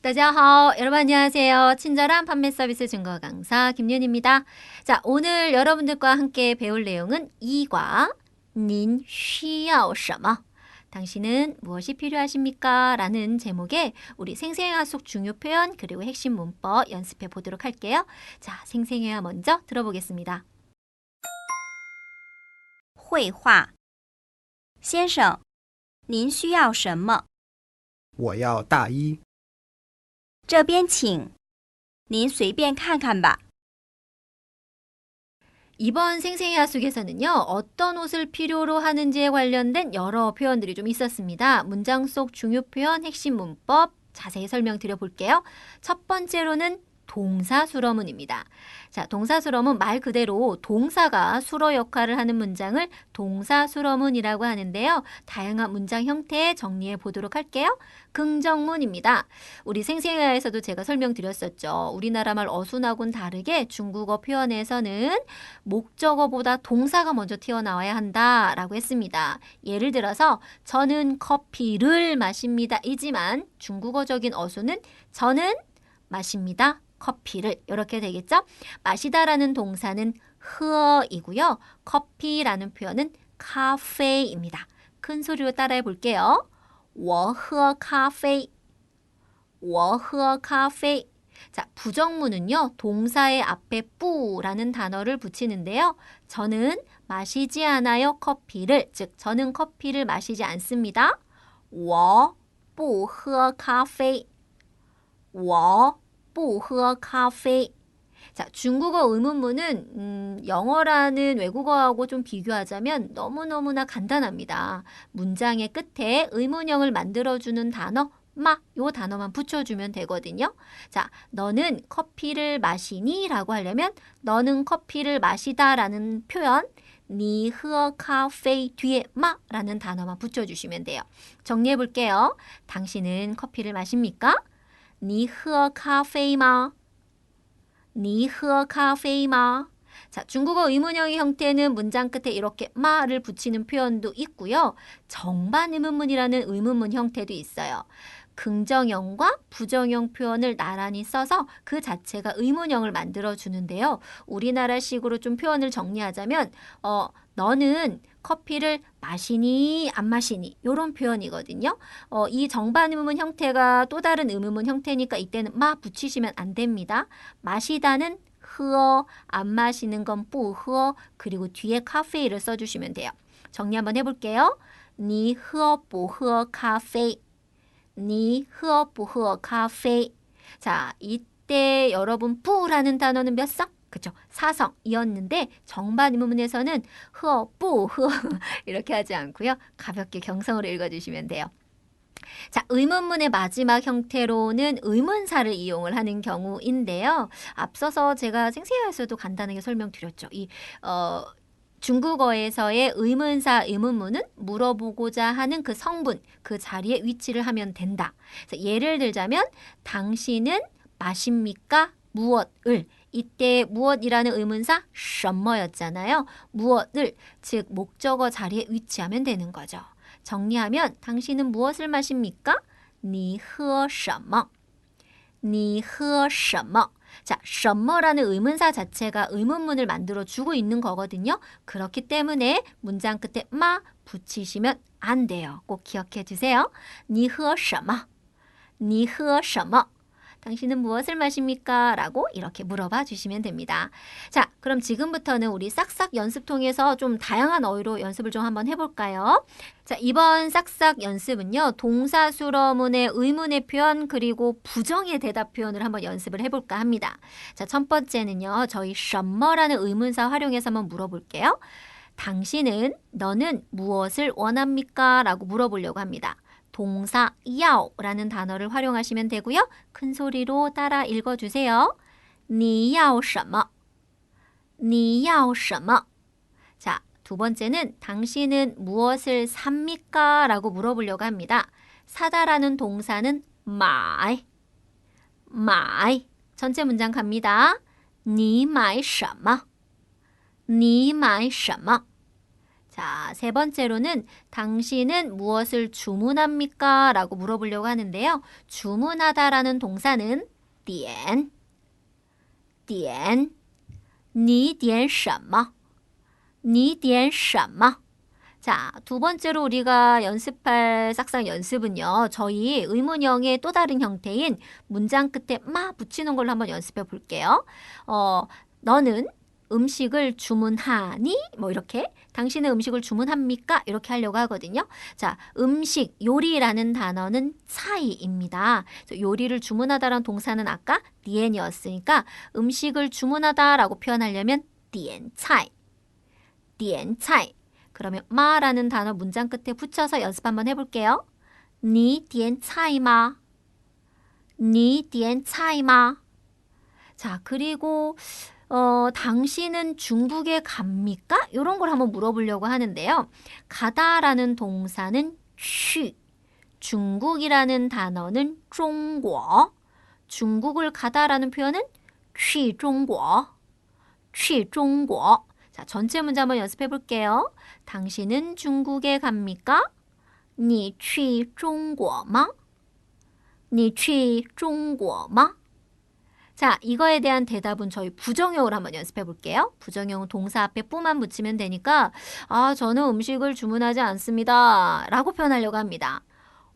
大家好, 여러분 안녕하세요. 친절한 판매 서비스 증거 강사 김윤입니다. 자, 오늘 여러분들과 함께 배울 내용은 2과 您需要什么? 당신은 무엇이 필요하십니까? 라는 제목의 우리 생생회화 속 중요 표현 그리고 핵심 문법 연습해 보도록 할게요. 자, 생생회화 먼저 들어보겠습니다. 会话先生，您需要什么？我要大衣。这边请，您随便看看吧。 이번 생생회화 속에서는요, 어떤 옷을 필요로 하는지에 관련된 여러 표현들이 좀 있었습니다. 문장 속 중요 표현, 핵심 문법 자세히 설명드려 볼게요. 첫 번째로는 동사수러문입니다. 자, 동사수러문 말 그대로 동사가 수러 역할을 하는 문장을 동사수러문이라고 하는데요. 다양한 문장 형태 정리해 보도록 할게요. 긍정문입니다. 우리 생생회화에서도 제가 설명드렸었죠. 우리나라 말 어순하고는 다르게 중국어 표현에서는 목적어보다 동사가 먼저 튀어나와야 한다라고 했습니다. 예를 들어서 저는 커피를 마십니다. 이지만 중국어적인 어순은 저는 마십니다. 커피를 이렇게 되겠죠? 마시다라는 동사는 흐어이고요. 커피라는 표현은 카페입니다. 큰 소리로 따라해 볼게요. 我喝咖啡我喝咖啡 자, 부정문은요. 동사의 앞에 뿌라는 단어를 붙이는데요. 저는 마시지 않아요. 커피를. 즉, 저는 커피를 마시지 않습니다. 我不喝咖啡我不喝咖啡 자, 중국어 의문문은 영어라는 외국어하고 좀 비교하자면 너무너무나 간단합니다. 문장의 끝에 의문형을 만들어주는 단어 요 단어만 붙여주면 되거든요. 자, 너는 커피를 마시니? 라고 하려면 너는 커피를 마시다 라는 표현 你喝咖啡 뒤에 라는 단어만 붙여주시면 돼요. 정리해 볼게요. 당신은 커피를 마십니까? 你喝咖啡吗?你喝咖啡吗? 자, 중국어 의문형의 형태는 문장 끝에 이렇게 마를 붙이는 표현도 있고요. 정반 의문문이라는 의문문 형태도 있어요. 긍정형과 부정형 표현을 나란히 써서 그 자체가 의문형을 만들어 주는데요. 우리나라식으로 좀 표현을 정리하자면 너는 커피를 마시니 안 마시니 이런 표현이거든요. 이 정반 의문문 형태가 또 다른 의문문 형태니까 이때는 마 붙이시면 안 됩니다. 마시다는 흐어, 안 마시는 건 뿌흐어, 그리고 뒤에 카페를 써주시면 돼요. 정리 한번 해볼게요. 你喝不喝咖啡你喝不喝咖啡 자, 이때 여러분 뿌라는 단어는 몇 성? 그쵸? 4성이었는데 정반 의문문에서는 흐어, 뿌, 흐어 이렇게 하지 않고요. 가볍게 경성으로 읽어주시면 돼요. 자, 의문문의 마지막 형태로는 의문사를 이용을 하는 경우인데요. 앞서서 제가 생생회화에서도 간단하게 설명드렸죠. 중국어에서의 의문사, 의문문은 물어보고자 하는 그 성분, 그 자리에 위치를 하면 된다. 그래서 예를 들자면 당신은 마십니까? 무엇을? 이때 무엇이라는 의문사 什么였잖아요. 무엇을, 즉 목적어 자리에 위치하면 되는 거죠. 정리하면 당신은 무엇을 마십니까? 你喝什么?你喝什么? 자, 什么라는 의문사 자체가 의문문을 만들어 주고 있는 거거든요. 그렇기 때문에 문장 끝에 마 붙이시면 안 돼요. 꼭 기억해 주세요. 你喝什么?你喝什么? 당신은 무엇을 마십니까? 라고 이렇게 물어봐 주시면 됩니다. 자, 그럼 지금부터는 우리 싹싹 연습 통해서 좀 다양한 어휘로 연습을 좀 한번 해볼까요? 자, 이번 싹싹 연습은요. 동사수러문의 의문의 표현 그리고 부정의 대답 표현을 한번 연습을 해볼까 합니다. 자, 첫 번째는요. 저희 什么라는 의문사 활용해서 한번 물어볼게요. 당신은, 너는 무엇을 원합니까? 라고 물어보려고 합니다. 동사 要라는 단어를 활용하시면 되고요. 큰 소리로 따라 읽어주세요. 你要什么?你要什么? 자, 두 번째는 당신은 무엇을 삽니까? 라고 물어보려고 합니다. 사다라는 동사는 买. 买. 전체 문장 갑니다. 你买什么?你买什么? 자, 세 번째로는 당신은 무엇을 주문합니까? 라고 물어보려고 하는데요. 주문하다라는 동사는 点, 点, 你点什么?你点什么? 자, 두 번째로 우리가 연습할 싹상 연습은요. 저희 의문형의 또 다른 형태인 문장 끝에 마 붙이는 걸로 한번 연습해 볼게요. 너는 음식을 주문하니? 뭐 이렇게. 당신은 음식을 주문합니까? 이렇게 하려고 하거든요. 자, 음식, 요리라는 단어는 차이입니다. 요리를 주문하다라는 동사는 아까 디엔이었으니까 음식을 주문하다라고 표현하려면 点菜, 点菜. 그러면 마라는 단어 문장 끝에 붙여서 연습 한번 해볼게요. 你点菜吗?你点菜吗? 자, 그리고 당신은 중국에 갑니까? 이런 걸 한번 물어보려고 하는데요. 가다라는 동사는 去, 중국이라는 단어는 中国, 중국을 가다라는 표현은 去中国, 去中国. 자, 전체 문제 한번 연습해 볼게요. 당신은 중국에 갑니까? 你去中国吗?你去中国吗? 자, 이거에 대한 대답은 저희 부정형으로 한번 연습해 볼게요. 부정형은 동사 앞에 뿌만 붙이면 되니까 저는 음식을 주문하지 않습니다. 라고 표현하려고 합니다.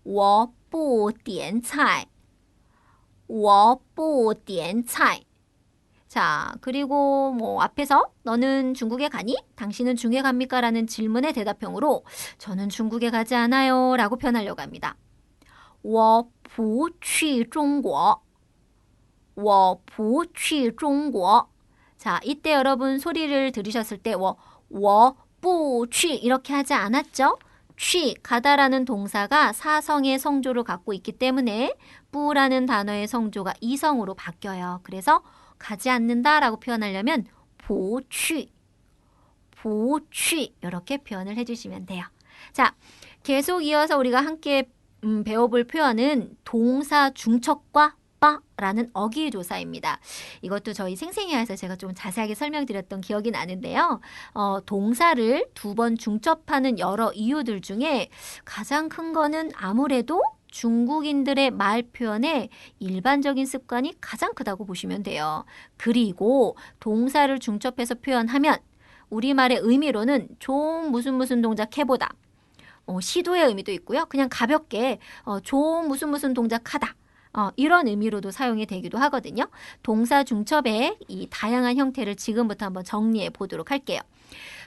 我不点菜,我不点菜. 자, 그리고 뭐 앞에서 너는 중국에 가니? 당신은 중국에 갑니까? 라는 질문의 대답형으로 저는 중국에 가지 않아요. 라고 표현하려고 합니다. 我不去中国,我不去中国. 자, 이때 여러분 소리를 들으셨을 때 我不去 이렇게 하지 않았죠? 去, 가다라는 동사가 사성의 성조를 갖고 있기 때문에 뿌라는 단어의 성조가 이성으로 바뀌어요. 그래서 가지 않는다라고 표현하려면 不去, 不去 이렇게 표현을 해주시면 돼요. 자, 계속 이어서 우리가 함께 배워볼 표현은 동사 중첩과 라는 어기조사입니다. 이것도 저희 생생회에서 제가 좀 자세하게 설명드렸던 기억이 나는데요. 동사를 두 번 중첩하는 여러 이유들 중에 가장 큰 거는 아무래도 중국인들의 말 표현에 일반적인 습관이 가장 크다고 보시면 돼요. 그리고 동사를 중첩해서 표현하면 우리말의 의미로는 좀 무슨 동작 해보다. 시도의 의미도 있고요. 그냥 가볍게 좀 무슨 동작하다. 이런 의미로도 사용이 되기도 하거든요. 동사 중첩의 이 다양한 형태를 지금부터 한번 정리해 보도록 할게요.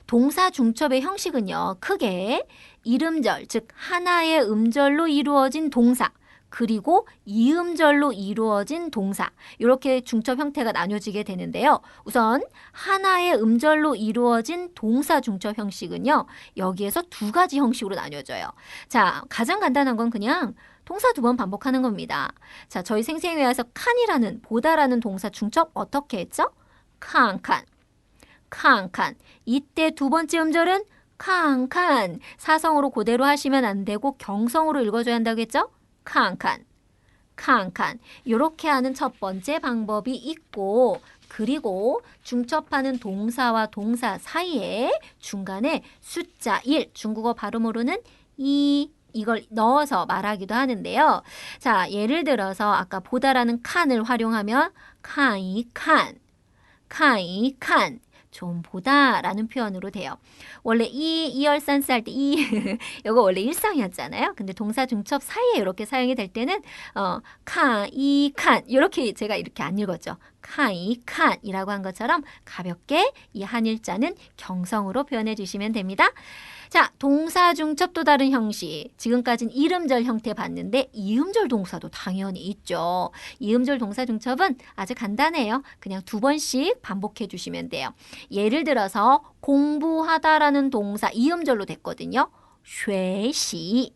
동사 중첩의 형식은요. 크게 이름절, 즉 하나의 음절로 이루어진 동사, 그리고 이음절로 이루어진 동사, 이렇게 중첩 형태가 나뉘어지게 되는데요. 우선 하나의 음절로 이루어진 동사 중첩 형식은요. 여기에서 두 가지 형식으로 나뉘어져요. 자, 가장 간단한 건 그냥 동사 두 번 반복하는 겁니다. 자, 저희 생생회에서 칸이라는, 보다라는 동사 중첩 어떻게 했죠? 칸칸, 칸칸. 이때 두 번째 음절은 칸칸. 사성으로 그대로 하시면 안 되고 경성으로 읽어줘야 한다고 했죠? 칸칸, 칸칸. 이렇게 하는 첫 번째 방법이 있고, 그리고 중첩하는 동사와 동사 사이에 중간에 숫자 1, 중국어 발음으로는 이걸 넣어서 말하기도 하는데요. 자, 예를 들어서 아까 보다라는 칸을 활용하면 칸이 칸, 칸이 칸. 좀 보다라는 표현으로 돼요. 원래 이열산스 할 때 이거 원래 일상이었잖아요. 근데 동사 중첩 사이에 이렇게 사용이 될 때는 칸, 이렇게 제가 이렇게 안 읽었죠. 칸이 칸이라고 한 것처럼 가볍게 이 한일자는 경성으로 표현해 주시면 됩니다. 자, 동사 중첩 또 다른 형식. 지금까지는 이름절 형태 봤는데 이음절 동사도 당연히 있죠. 이음절 동사 중첩은 아주 간단해요. 그냥 두 번씩 반복해 주시면 돼요. 예를 들어서 공부하다라는 동사 이음절로 됐거든요. 学习,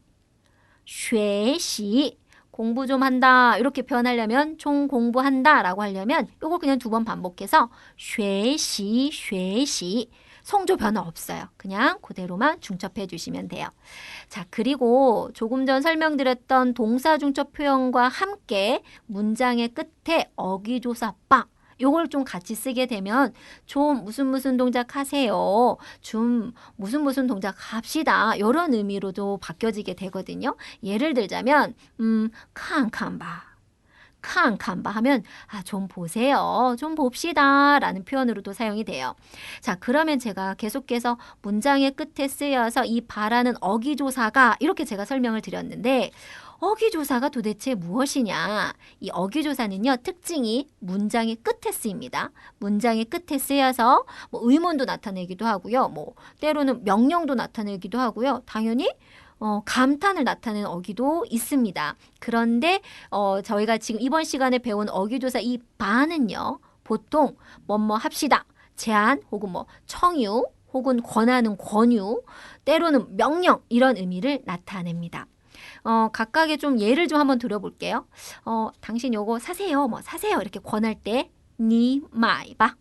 学习. 공부 좀 한다 이렇게 표현하려면 총 공부한다 라고 하려면 이걸 그냥 두 번 반복해서 学习, 学习. 성조 변화 없어요. 그냥 그대로만 중첩해 주시면 돼요. 자, 그리고 조금 전 설명드렸던 동사 중첩 표현과 함께 문장의 끝에 어기조사 빠 요걸 좀 같이 쓰게 되면 좀 무슨 동작 하세요. 좀 무슨 동작 합시다. 이런 의미로도 바뀌어지게 되거든요. 예를 들자면 칸칸바. 칸칸바 하면 좀 보세요. 좀 봅시다. 라는 표현으로도 사용이 돼요. 자, 그러면 제가 계속해서 문장의 끝에 쓰여서 이 바라는 어기조사가 이렇게 제가 설명을 드렸는데 어기조사가 도대체 무엇이냐? 이 어기조사는요, 특징이 문장의 끝에 쓰입니다. 문장의 끝에 쓰여서 뭐 의문도 나타내기도 하고요. 뭐 때로는 명령도 나타내기도 하고요. 당연히 감탄을 나타내는 어기도 있습니다. 그런데 저희가 지금 이번 시간에 배운 어기조사 이 바는요, 보통 뭐뭐 합시다, 제안 혹은 뭐 청유 혹은 권하는 권유, 때로는 명령 이런 의미를 나타냅니다. 각각의 좀 예를 좀 한번 들어볼게요. 당신 요거 사세요, 뭐 사세요 이렇게 권할 때 니 마이바,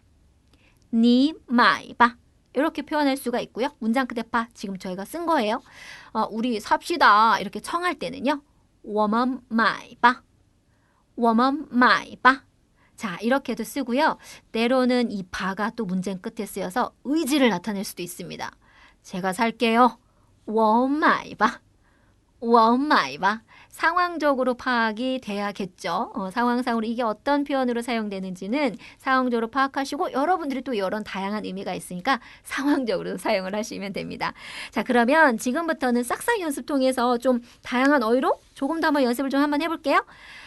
니 마이바 이렇게 표현할 수가 있고요. 문장 끝에 봐 지금 저희가 쓴 거예요. 우리 삽시다 이렇게 청할 때는요. 我们买吧我们买吧 자, 이렇게도 쓰고요. 때로는 이 바가 또 문장 끝에 쓰여서 의지를 나타낼 수도 있습니다. 제가 살게요. 我买吧我买吧 상황적으로 파악이 돼야겠죠. 상황상으로 이게 어떤 표현으로 사용되는지는 상황적으로 파악하시고 여러분들이 또 이런 다양한 의미가 있으니까 상황적으로 사용을 하시면 됩니다. 자, 그러면 지금부터는 싹싹 연습 통해서 좀 다양한 어휘로 조금 더 한번 연습을 좀 한번 해볼게요.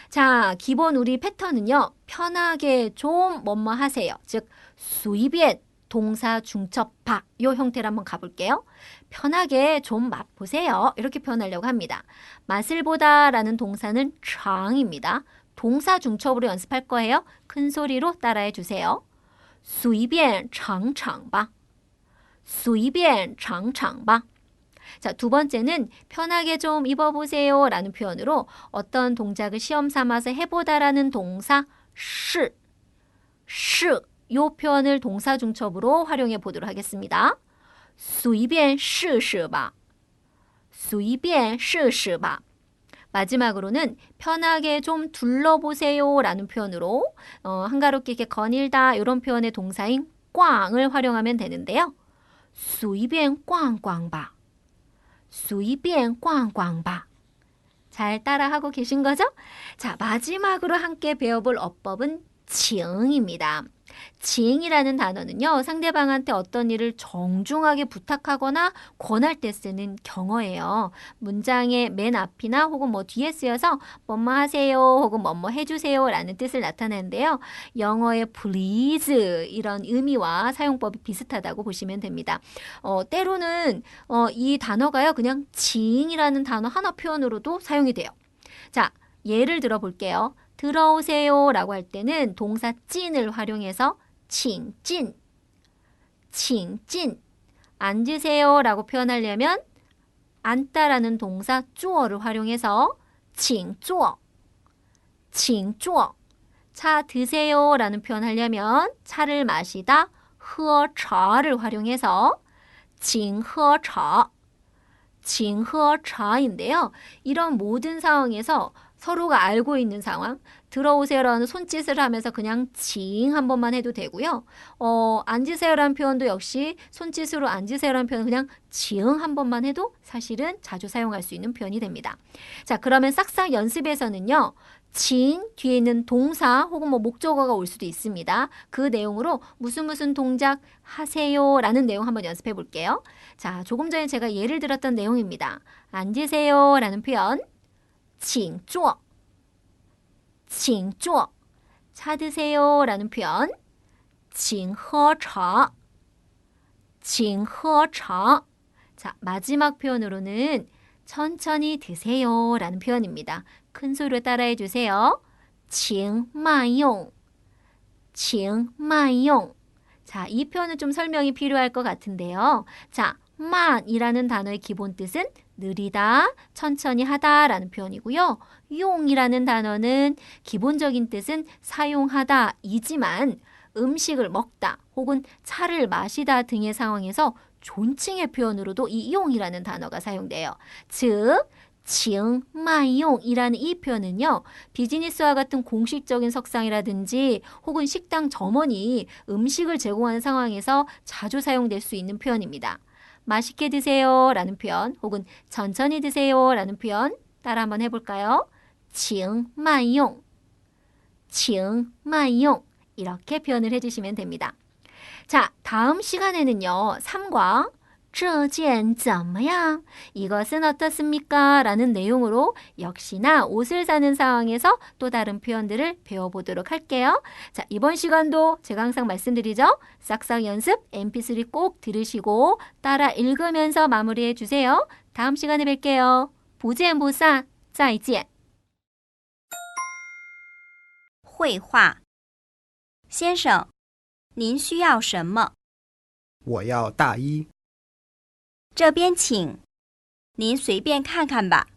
자, 기본 우리 패턴은요. 편하게 좀 뭐뭐 하세요. 즉, 随便 동사 중첩파 요 형태로 한번 가볼게요. 편하게 좀 맛보세요. 이렇게 표현하려고 합니다. 맛을 보다 라는 동사는 尝입니다. 동사 중첩으로 연습할 거예요. 큰 소리로 따라해 주세요. 随便尝尝吧随便尝尝吧 자, 두 번째는 편하게 좀 입어보세요 라는 표현으로 어떤 동작을 시험 삼아서 해보다라는 동사 是요 표현을 동사 중첩으로 활용해 보도록 하겠습니다. 随便试试吧随便试试吧 마지막으로는 편하게 좀 둘러보세요 라는 표현으로 한가롭게 이렇게 거닐다 이런 표현의 동사인 꽝을 활용하면 되는데요. 随便逛逛吧随便逛逛吧 잘 따라하고 계신 거죠? 자, 마지막으로 함께 배워볼 어법은 징입니다. 징이라는 단어는요, 상대방한테 어떤 일을 정중하게 부탁하거나 권할 때 쓰는 경어예요. 문장의 맨 앞이나 혹은 뭐 뒤에 쓰여서 뭐뭐 하세요 혹은 뭐뭐 해주세요 라는 뜻을 나타내는데요. 영어의 please 이런 의미와 사용법이 비슷하다고 보시면 됩니다. 때로는 이 단어가요, 그냥 징이라는 단어 하나 표현으로도 사용이 돼요. 자, 예를 들어 볼게요. 들어오세요 라고 할 때는 동사 찐을 활용해서 请进 앉으세요 라고 표현하려면 앉다라는 동사 坐를 활용해서 请坐 차 드세요 라는 표현하려면 차를 마시다 喝茶를 활용해서 请喝茶 징허차인데요. 이런 모든 상황에서 서로가 알고 있는 상황, 들어오세요라는 손짓을 하면서 그냥 징 한 번만 해도 되고요. 앉으세요라는 표현도 역시 손짓으로 앉으세요라는 표현은 그냥 징 한 번만 해도 사실은 자주 사용할 수 있는 표현이 됩니다. 자, 그러면 싹싹 연습에서는요. 징 뒤에 있는 동사 혹은 뭐 목적어가 올 수도 있습니다. 그 내용으로 무슨 동작 하세요 라는 내용 한번 연습해 볼게요. 자, 조금 전에 제가 예를 들었던 내용입니다. 앉으세요 라는 표현 请坐 차 드세요 라는 표현 请喝茶 자, 마지막 표현으로는 천천히 드세요 라는 표현입니다. 큰 소리로 따라해 주세요. 请慢用 자, 이 표현은 좀 설명이 필요할 것 같은데요. 자, 만이라는 단어의 기본 뜻은 느리다, 천천히 하다 라는 표현이고요. 용이라는 단어는 기본적인 뜻은 사용하다 이지만 음식을 먹다 혹은 차를 마시다 등의 상황에서 존칭의 표현으로도 이 용이라는 단어가 사용돼요. 즉, 칭 만용이라는 이 표현은요. 비즈니스와 같은 공식적인 석상이라든지 혹은 식당 점원이 음식을 제공하는 상황에서 자주 사용될 수 있는 표현입니다. 맛있게 드세요 라는 표현 혹은 천천히 드세요 라는 표현 따라 한번 해볼까요? 칭 만용, 칭 만용 이렇게 표현을 해주시면 됩니다. 자, 다음 시간에는요. 3과 这件怎么样? 이것은 어떻습니까? 라는 내용으로 역시나 옷을 사는 상황에서 또 다른 표현들을 배워보도록 할게요. 자, 이번 시간도 제가 항상 말씀드리죠. 싹싹 연습 mp3 꼭 들으시고 따라 읽으면서 마무리해 주세요. 다음 시간에 뵐게요. 不见不散，再见。绘画。先生，您需要什么？我要大衣。这边请，您随便看看吧。